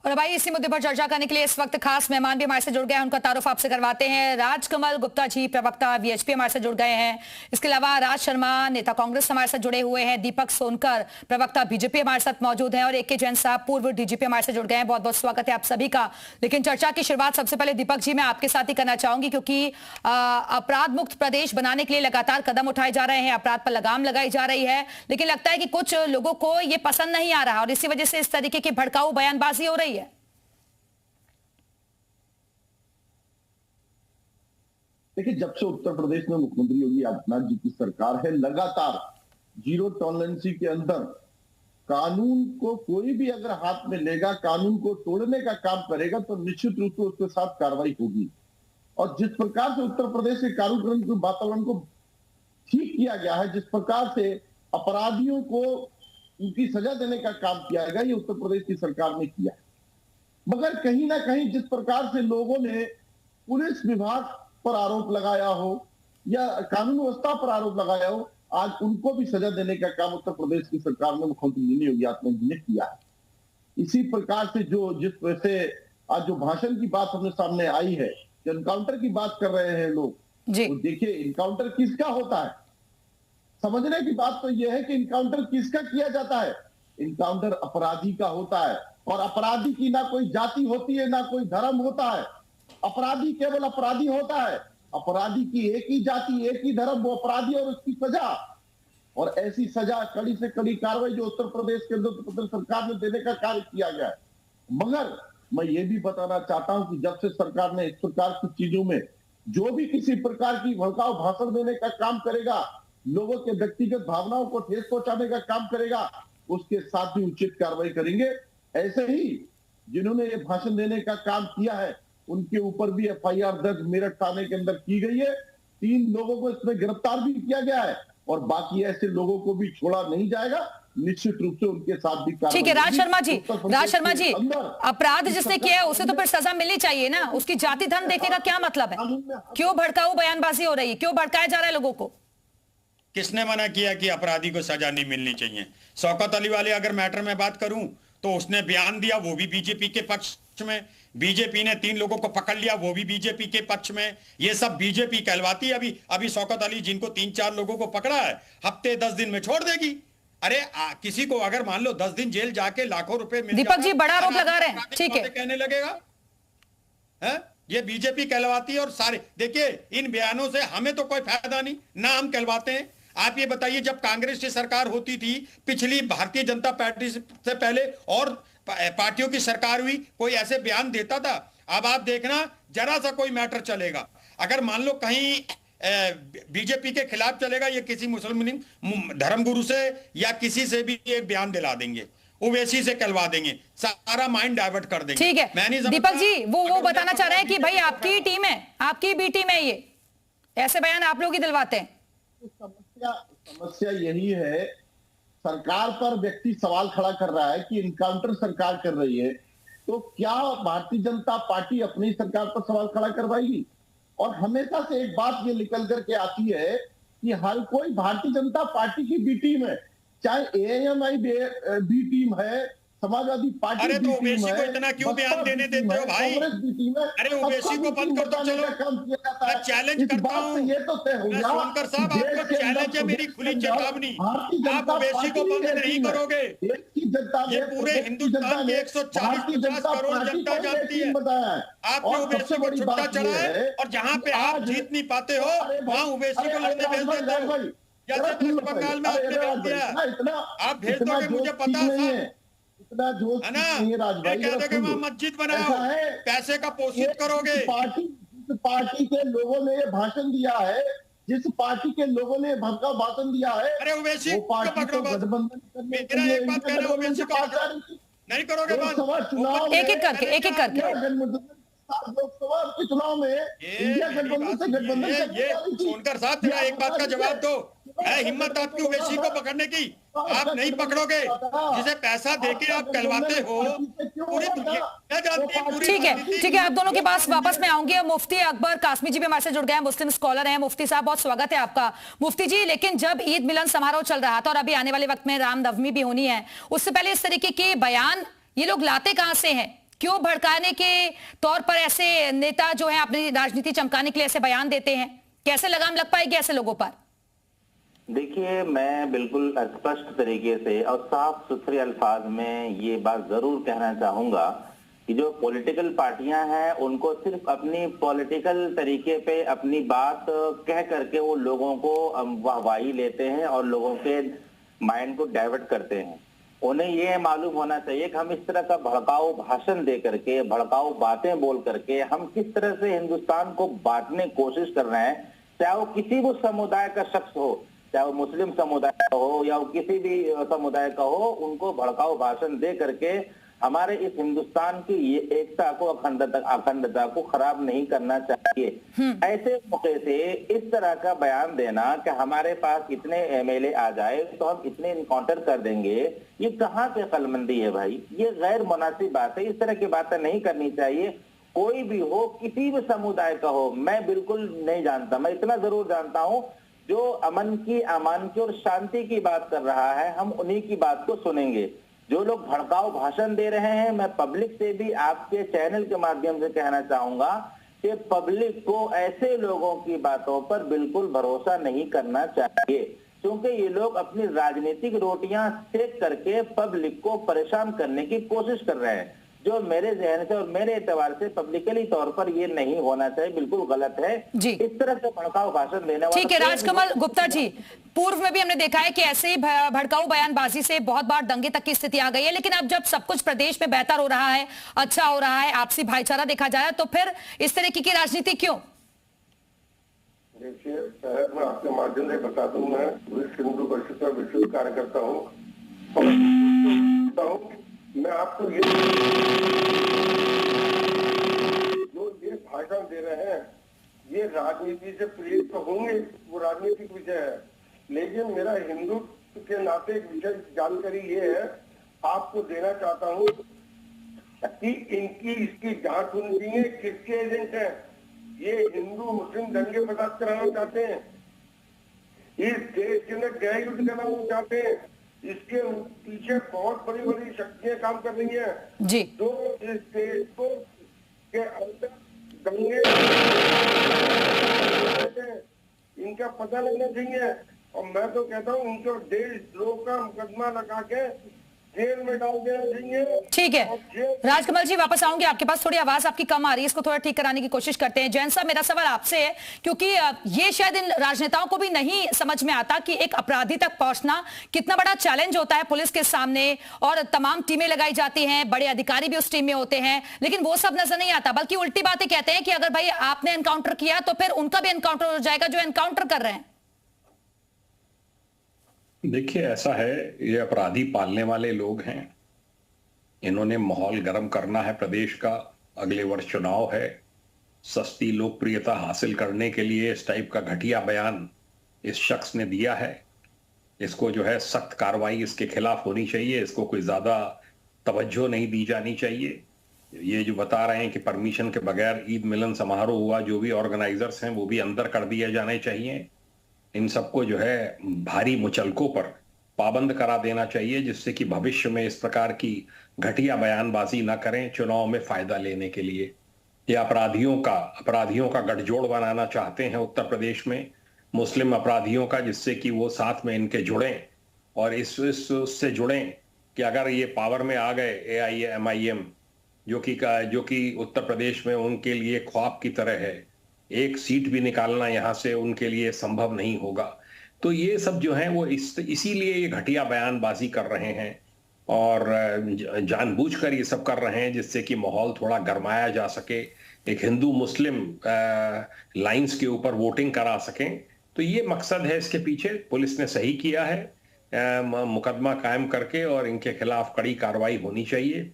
और भाई इसी मुद्दे पर चर्चा करने के लिए इस वक्त खास मेहमान भी हमारे से जुड़ गए हैं, उनका तारुफ आपसे करवाते हैं। राजकमल गुप्ता जी, प्रवक्ता वीएचपी हमारे से जुड़ गए हैं। इसके अलावा राज शर्मा, नेता कांग्रेस हमारे साथ जुड़े हुए हैं। दीपक सोनकर, प्रवक्ता बीजेपी हमारे साथ मौजूद हैं। और AK जैन साहब, पूर्व डीजीपी हमारे से जुड़ गए हैं। बहुत बहुत स्वागत है आप सभी का। लेकिन चर्चा की शुरुआत सबसे पहले दीपक जी मैं आपके साथ ही करना चाहूंगी, क्योंकि अपराध मुक्त प्रदेश बनाने के लिए लगातार कदम उठाए जा रहे हैं, अपराध पर लगाम लगाई जा रही है, लेकिन लगता है कि कुछ लोगों को ये पसंद नहीं आ रहा और इसी वजह से इस तरीके की भड़काऊ बयानबाजी हो रही है। देखिए, जब से उत्तर प्रदेश में मुख्यमंत्री योगी आदित्यनाथ जी की सरकार है, लगातार जीरो टॉलरेंसी के अंदर कानून को कोई भी अगर हाथ में लेगा, कानून को तोड़ने का काम करेगा, तो निश्चित रूप से उसके साथ कार्रवाई होगी। और जिस प्रकार से उत्तर प्रदेश के कानून के वातावरण को ठीक किया गया है, जिस प्रकार से अपराधियों को उनकी सजा देने का काम किया गया, ये उत्तर प्रदेश की सरकार ने किया है। मगर कहीं ना कहीं जिस प्रकार से लोगों ने पुलिस विभाग पर आरोप लगाया हो या कानून व्यवस्था पर आरोप लगाया हो, आज उनको भी सजा देने का काम उत्तर प्रदेश की सरकार में मुख्यमंत्री योगी आदित्यनाथ जी ने किया है। इसी प्रकार से जिस तरह से आज जो भाषण की बात हमने सामने आई है, जो एनकाउंटर की बात कर रहे हैं लोग, तो देखिए एनकाउंटर किसका होता है, समझने की बात तो यह है कि इनकाउंटर किसका किया जाता है। इनकाउंटर अपराधी का होता है, और अपराधी की ना कोई जाति होती है ना कोई धर्म होता है। अपराधी केवल अपराधी होता है। अपराधी की एक ही जाति, एक ही धर्म, वो अपराधी और उसकी सजा। और ऐसी सजा, कड़ी से कड़ी कार्रवाई जो उत्तर प्रदेश के अंदर उत्तर प्रदेश सरकार ने देने का कार्य किया गया है। मगर मैं ये भी बताना चाहता हूं कि जब से सरकार ने इस प्रकार की चीजों में जो भी किसी प्रकार की भड़काऊ भाषण देने का काम करेगा, लोगों के व्यक्तिगत भावनाओं को ठेस पहुंचाने का काम करेगा, उसके साथ भी उचित कार्रवाई करेंगे। ऐसे ही जिन्होंने ये भाषण देने का काम किया है, उनके ऊपर भी FIR दर्ज मेरठ थाने के अंदर की गई है। 3 लोगों को इसमें गिरफ्तार भी किया गया है, और बाकी ऐसे लोगों को भी छोड़ा नहीं जाएगा। निश्चित रूप से उनके साथ भी कार्रवाई। ठीक है राज शर्मा जी, अपराध जिसने किया है उसे तो फिर सजा मिलनी चाहिए ना। उसकी जाति धर्म देखने का क्या मतलब है? क्यों भड़काऊ बयानबाजी हो रही है? क्यों भड़काया जा रहा है लोगों को? किसने मना किया कि अपराधी को सजा नहीं मिलनी चाहिए? शौकत अली वाले अगर मैटर में बात करूं तो उसने बयान दिया, वो भी बीजेपी के पक्ष में। बीजेपी ने 3 लोगों को पकड़ लिया, वो भी बीजेपी के पक्ष में। ये सब बीजेपी कहलवाती है। अभी शौकत अली जिनको 3-4 लोगों को पकड़ा है, हफ्ते 10 दिन में छोड़ देगी। अरे किसी को अगर मान लो 10 दिन जेल जाके लाखों रुपए मिल, दीपक जी बड़ा आरोप लगा रहे हैं, ठीक है, कहने लगेगा है ये बीजेपी कहलवाती है। और सारे देखिए, इन बयानों से हमें तो कोई फायदा नहीं, ना हम कहलवाते हैं। आप ये बताइए, जब कांग्रेस की सरकार होती थी, पिछली भारतीय जनता पार्टी से पहले और पार्टियों की सरकार हुई, कोई ऐसे बयान देता था? अब आप देखना, जरा सा कोई मैटर चलेगा, अगर मान लो कहीं बीजेपी के खिलाफ चलेगा, ये किसी मुसलमान धर्मगुरु से या किसी से भी एक बयान दिला देंगे, ओवैसी से कहलवा देंगे, सारा माइंड डाइवर्ट कर देंगे। ठीक है दीपक जी, वो बताना चाह रहे हैं कि भाई आपकी टीम है, आपकी बी टीम है, ये ऐसे बयान आप लोग ही दिलवाते हैं। समस्या यही है, सरकार पर व्यक्ति सवाल खड़ा कर रहा है कि इनकाउंटर सरकार कर रही है, तो क्या भारतीय जनता पार्टी अपनी सरकार पर सवाल खड़ा करवाएगी? और हमेशा से एक बात ये निकल करके आती है कि हर कोई भारतीय जनता पार्टी की बी टीम है, चाहे AMI बी टीम है, समाजवादी पार्टी। अरे तो ओवैसी को इतना क्यों बयान देने देते हो भाई? अरे ओवैसी को बंद कर दो। चलो मैं चैलेंज करता हूं, ये तो तय हो गया सोनकर साहब, आपको चैलेंज है, मेरी खुली चेतावनी। आप ओवैसी को बंद नहीं करोगे, ये पूरे हिंदुस्तान के 140-150 करोड़ जनता जानती है। आपने ओवैसी को छुट्टा चढ़ा है, और जहां पे आप जीत नहीं पाते हो वहां ओवैसी को लड़ने भेज देते हो। जैसे पश्चिम बंगाल में आपने भेज दिया, आप भेज दोगे, मुझे पता है। इतना जोश नहीं है राजभाई, मस्जिद बनाओ, पैसे का पोषित करोगे। पार्टी के लोगों ने ये भाषण दिया है, जिस पार्टी के लोगों ने भड़काऊ भाषण दिया है, अरे ओवैसी वो पार्टी को गठबंधन करने के लिए एक बात कह रहे हो, ओवैसी को नहीं करोगे चुनाव एक एक करके लोकसभा के चुनाव में इंडिया गठबंधन से गठबंधन। ये सोनकर साहब, तेरा एक बात का जवाब दो, है हिम्मत आपकी ओवैसी को पकड़ने की? आप नहीं पकड़ोगे, जिसे पैसा देके आप कहलवाते हो, पूरी दुनिया जानती है। ठीक है, आप दोनों के पास वापस में आऊंगी। मुफ्ती अकबर कासमी जी भी हमारे से जुड़ गए हैं, मुस्लिम स्कॉलर हैं। मुफ्ती साहब बहुत स्वागत है आपका। मुफ्ती जी, लेकिन जब ईद मिलन समारोह चल रहा था और अभी आने वाले वक्त में रामनवमी भी होनी है, उससे पहले इस तरीके के बयान ये लोग लाते कहां से हैं? क्यों भड़काने के तौर पर ऐसे नेता जो है अपनी राजनीति चमकाने के लिए ऐसे बयान देते हैं? कैसे लगाम लग पाएगी ऐसे लोगों पर? देखिए, मैं बिल्कुल स्पष्ट तरीके से और साफ सुथरे अल्फाज में ये बात जरूर कहना चाहूंगा कि जो पॉलिटिकल पार्टियां हैं उनको सिर्फ अपनी पॉलिटिकल तरीके पे अपनी बात कह करके वो लोगों को वाहवाही लेते हैं और लोगों के माइंड को डाइवर्ट करते हैं। उन्हें ये मालूम होना चाहिए कि हम इस तरह का भड़काऊ भाषण दे करके, भड़काऊ बातें बोल करके हम किस तरह से हिंदुस्तान को बांटने की कोशिश कर रहे हैं। चाहे वो किसी भी समुदाय का शख्स हो, चाहे वो मुस्लिम समुदाय का हो या वो किसी भी समुदाय का हो, उनको भड़काऊ भाषण दे करके हमारे इस हिंदुस्तान की एकता को, अखंडता को खराब नहीं करना चाहिए। ऐसे मौके से इस तरह का बयान देना कि हमारे पास इतने एमएलए आ जाए तो हम इतने इनकाउंटर कर देंगे, ये कहाँ से अक्लमंदी है भाई? ये गैर मुनासिब बात है। इस तरह की बातें नहीं करनी चाहिए। कोई भी हो, किसी भी समुदाय का हो, मैं बिल्कुल नहीं जानता। मैं इतना जरूर जानता हूं, जो अमन की, अमान की और शांति की बात कर रहा है, हम उन्हीं की बात को सुनेंगे। जो लोग भड़काऊ भाषण दे रहे हैं, मैं पब्लिक से भी आपके चैनल के माध्यम से कहना चाहूंगा कि पब्लिक को ऐसे लोगों की बातों पर बिल्कुल भरोसा नहीं करना चाहिए, क्योंकि ये लोग अपनी राजनीतिक रोटियां सेक करके पब्लिक को परेशान करने की कोशिश कर रहे हैं, जो मेरे जहन से और मेरे एतबार से पब्लिकली तौर पर ये नहीं होना चाहिए, बिल्कुल गलत है जी। इस तरह से भड़काऊ भाषण देने वाला। ठीक है राजकमल गुप्ता जी, पूर्व में भी हमने देखा है कि ऐसे ही भड़काऊ बयानबाजी से बहुत बार दंगे तक की स्थिति आ गई है, लेकिन अब जब सब कुछ प्रदेश में बेहतर हो रहा है, अच्छा हो रहा है, आपसी भाईचारा देखा जा रहा है, तो फिर इस तरीके की राजनीति क्यों? देखिए शायद मैं आपके माध्यम से बता दूं, मैं विश्व हिंदू परिषद का विश्व कार्यकर्ता हूँ और मैं आपको ये जो ये भाषण दे रहे हैं ये राजनीति से प्रेरित तो होंगे, वो राजनीतिक विषय है, लेकिन मेरा हिंदुत्व के नाते एक विषय जानकारी ये है, आपको देना चाहता हूँ कि इनकी इसकी जांच होनी चाहिए। किसके एजेंट हैं ये? हिंदू मुस्लिम दंगे फसाद कराना चाहते हैं, इस देश के अंदर गृह युद्ध कराना चाहते हैं, इसके पीछे बहुत बड़ी बड़ी शक्तियां काम कर रही हैं जी, जो इस देश को के अंदर दंगे, इनका पता लगना चाहिए। और मैं तो कहता हूँ उनको देशद्रोह का मुकदमा लगा के जेल में डाल देना चाहिए। ठीक है राजकमल जी, वापस आऊंगी आपके पास। थोड़ी आवाज आपकी कम आ रही है, इसको थोड़ा ठीक कराने की कोशिश करते हैं। जैन साहब, मेरा सवाल आपसे है, क्योंकि ये शायद इन राजनेताओं को भी नहीं समझ में आता कि एक अपराधी तक पहुंचना कितना बड़ा चैलेंज होता है पुलिस के सामने, और तमाम टीमें लगाई जाती हैं, बड़े अधिकारी भी उस टीम में होते हैं, लेकिन वो सब नजर नहीं आता, बल्कि उल्टी बातें कहते हैं कि अगर भाई आपने एनकाउंटर किया तो फिर उनका भी एनकाउंटर हो जाएगा जो एनकाउंटर कर रहे हैं। देखिए ऐसा है, ये अपराधी पालने वाले लोग हैं, इन्होंने माहौल गर्म करना है प्रदेश का। अगले वर्ष चुनाव है, सस्ती लोकप्रियता हासिल करने के लिए इस टाइप का घटिया बयान इस शख्स ने दिया है। इसको जो है सख्त कार्रवाई इसके खिलाफ होनी चाहिए, इसको कोई ज्यादा तवज्जो नहीं दी जानी चाहिए। ये जो बता रहे हैं कि परमिशन के बगैर ईद मिलन समारोह हुआ, जो भी ऑर्गेनाइजर्स हैं वो भी अंदर कर दिए जाने चाहिए। इन सबको जो है भारी मुचलकों पर पाबंद करा देना चाहिए, जिससे कि भविष्य में इस प्रकार की घटिया बयानबाजी ना करें चुनाव में फायदा लेने के लिए। ये अपराधियों का गठजोड़ बनाना चाहते हैं उत्तर प्रदेश में, मुस्लिम अपराधियों का, जिससे कि वो साथ में इनके जुड़ें और इससे जुड़ें कि अगर ये पावर में आ गए AIM जो कि उत्तर प्रदेश में उनके लिए ख्वाब की तरह है, एक सीट भी निकालना यहां से उनके लिए संभव नहीं होगा। तो ये सब जो है वो इसीलिए ये घटिया बयानबाजी कर रहे हैं और जानबूझकर ये सब कर रहे हैं, जिससे कि माहौल थोड़ा गरमाया जा सके, एक हिंदू मुस्लिम लाइंस के ऊपर वोटिंग करा सकें। तो ये मकसद है इसके पीछे। पुलिस ने सही किया है मुकदमा कायम करके, और इनके खिलाफ कड़ी कार्रवाई होनी चाहिए,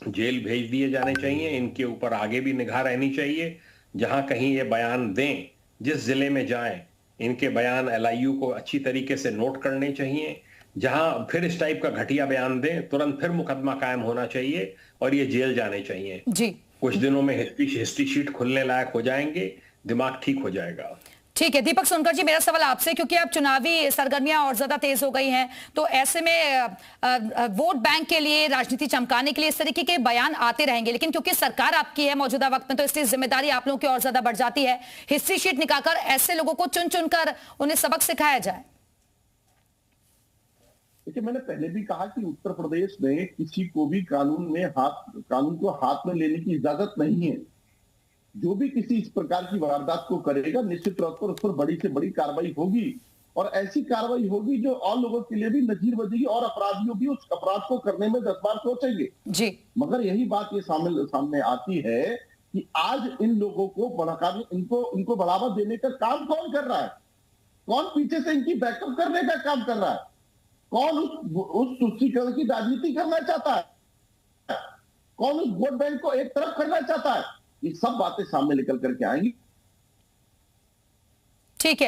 जेल भेज दिए जाने चाहिए, इनके ऊपर आगे भी निगाह रहनी चाहिए। जहां कहीं ये बयान दें, जिस जिले में जाएं, इनके बयान LIU को अच्छी तरीके से नोट करने चाहिए। जहां फिर इस टाइप का घटिया बयान दें, तुरंत फिर मुकदमा कायम होना चाहिए और ये जेल जाने चाहिए जी। कुछ दिनों में हिस्ट्री शीट खुलने लायक हो जाएंगे, दिमाग ठीक हो जाएगा। ठीक है दीपक सोनकर जी, मेरा सवाल आपसे, क्योंकि अब चुनावी सरगर्मियां और ज्यादा तेज हो गई हैं, तो ऐसे में वोट बैंक के लिए, राजनीति चमकाने के लिए इस तरीके के बयान आते रहेंगे, लेकिन क्योंकि सरकार आपकी है मौजूदा वक्त में, तो इसलिए जिम्मेदारी आप लोगों की और ज्यादा बढ़ जाती है। हिस्ट्री शीट निकालकर ऐसे लोगों को चुन चुनकर उन्हें सबक सिखाया जाए। देखिए, मैंने पहले भी कहा कि उत्तर प्रदेश में किसी को भी कानून को हाथ में लेने की इजाजत नहीं है। जो भी किसी इस प्रकार की वारदात को करेगा, निश्चित तौर पर उस पर बड़ी से बड़ी कार्रवाई होगी, और ऐसी कार्रवाई होगी जो और लोगों के लिए भी नजीर बजेगी, और अपराधियों भी उस अपराध को करने में 10 बार सोचेंगे जी। मगर यही बात ये सामने आती है कि आज इन लोगों को भड़काने, इनको बढ़ावा देने का काम कौन कर रहा है? कौन पीछे से इनकी बैकअप करने का काम कर रहा है? कौन उस तुष्टीकरण की राजनीति करना चाहता है? कौन उस वोट बैंक को एक तरफ करना चाहता है? ये सब बातें सामने निकल करके आएंगी। ठीक है।